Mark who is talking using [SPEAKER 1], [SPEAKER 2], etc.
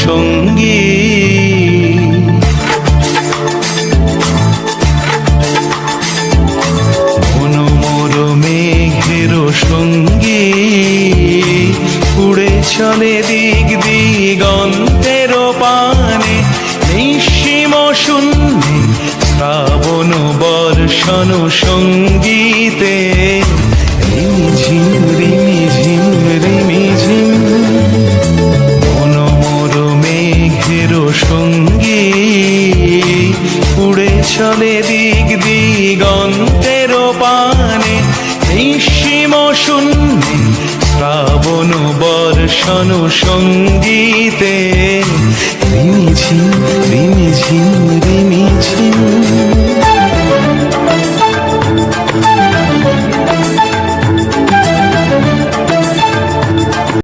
[SPEAKER 1] সঙ্গী। মনোমর মেঘের সঙ্গী উড়ে চলে দিক দিগন্তের পানে, নিঃসীম শূন্যে শ্রাবণ বর্ষণ সঙ্গীতে। রিমিঝিম রিমিঝিম রিমিঝিম মনোমর মেঘের সঙ্গী উড়ে চলে দিক দিগন্তের পানে, নিঃসীম শূন্যে শ্রাবণ বর্ষণ সঙ্গীতে। রিমিঝিম রিমিঝিম রিমিঝিম।